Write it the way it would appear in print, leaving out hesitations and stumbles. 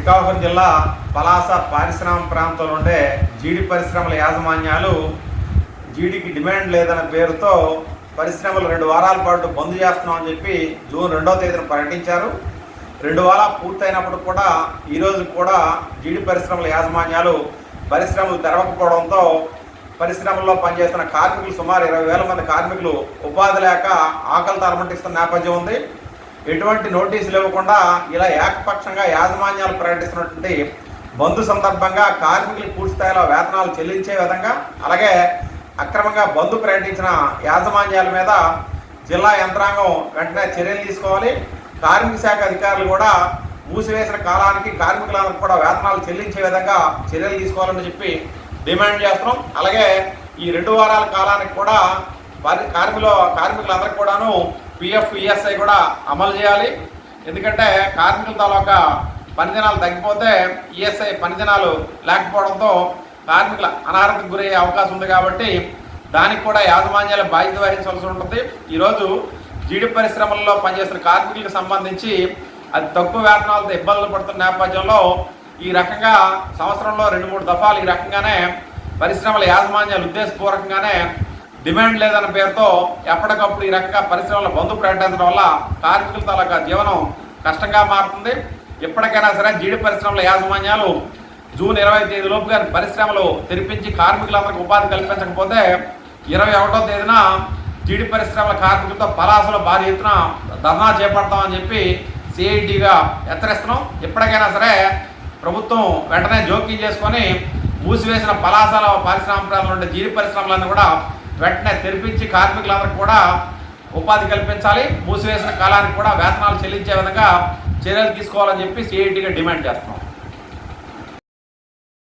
శ్రీకాకుళం జిల్లా పలాస పారిశ్రామిక ప్రాంతంలో ఉండే జీడి పరిశ్రమల యాజమాన్యాలు జీడికి డిమాండ్ లేదన్న పేరుతో పరిశ్రమలు 2 వారాల పాటు బంద్ చేస్తున్నామని చెప్పి జూన్ 2వ తేదీన ప్రకటించారు. 2 వారాలు పూర్తయినప్పుడు కూడా ఈరోజు కూడా జీడి పరిశ్రమల యాజమాన్యాలు పరిశ్రమలు తెరవకపోవడంతో పరిశ్రమల్లో పనిచేస్తున్న కార్మికులు సుమారు 20,000 మంది కార్మికులు ఉపాధి లేక ఆకలితో అలమటిస్తున్న నేపథ్యం ఉంది. ఎటువంటి నోటీసులు ఇవ్వకుండా ఇలా ఏకపక్షంగా యాజమాన్యాలు ప్రకటిస్తున్నటువంటి బంద్ సందర్భంగా కార్మికులకు పూర్తి స్థాయిలో వేతనాలు చెల్లించే విధంగా, అలాగే అక్రమంగా బంద్ ప్రకటించిన యాజమాన్యాల మీద జిల్లా యంత్రాంగం వెంటనే చర్యలు తీసుకోవాలి. కార్మిక శాఖ అధికారులు కూడా మూసివేసిన కాలానికి కార్మికులందరికీ కూడా వేతనాలు చెల్లించే విధంగా చర్యలు తీసుకోవాలని చెప్పి డిమాండ్ చేస్తున్నాం. అలాగే ఈ 2 వారాల కాలానికి కూడా కార్మికులందరికీ కూడాను పిఎఫ్, ఈఎస్ఐ కూడా అమలు చేయాలి. ఎందుకంటే కార్మికుల తాలూకా పని దినాలు తగ్గిపోతే ఈఎస్ఐ పని దినాలు లేకపోవడంతో కార్మికుల అనారోగ్యకు గురయ్యే అవకాశం ఉంది. కాబట్టి దానికి కూడా యాజమాన్యాలు బాధ్యత వహించాల్సి ఉంటుంది. ఈరోజు జీడి పరిశ్రమల్లో పనిచేస్తున్న కార్మికులకు సంబంధించి అది తక్కువ వేతనాలతో ఇబ్బందులు పడుతున్న నేపథ్యంలో ఈ రకంగా సంవత్సరంలో 2-3 దఫాలు ఈ రకంగానే పరిశ్రమల యాజమాన్యాలు ఉద్దేశపూర్వకంగానే డిమాండ్ లేదన్న పేరుతో ఎప్పటికప్పుడు ఈ రకంగా పరిశ్రమల బంద్ ప్రకటించడం వల్ల కార్మికుల తాలూకా జీవనం కష్టంగా మారుతుంది. ఎప్పటికైనా సరే జీడి పరిశ్రమల యాజమాన్యాలు జూన్ 20వ తేదీలోపు కానీ పరిశ్రమలు తెరిపించి కార్మికులందరికీ ఉపాధి కల్పించకపోతే 21వ తేదీన జీడి పరిశ్రమల కార్మికులతో పలాసలో భారీ ఎత్తున ధర్నా చేపడతామని చెప్పి సిఐటిగా హెచ్చరిస్తున్నాం. ఎప్పటికైనా సరే ప్రభుత్వం వెంటనే జోక్యం చేసుకొని మూసివేసిన పలాసల పారిశ్రామిక ప్రాంతంలో ఉండే జీడి పరిశ్రమలన్నీ కూడా వెంటనే తెరిపించి కార్మికులందరికీ కూడా ఉపాధి కల్పించాలి. మూసివేసిన కాలానికి కూడా వేతనాలు చెల్లించే విధంగా చర్యలు తీసుకోవాలని చెప్పి సిఐటిగా డిమాండ్ చేస్తున్నాం.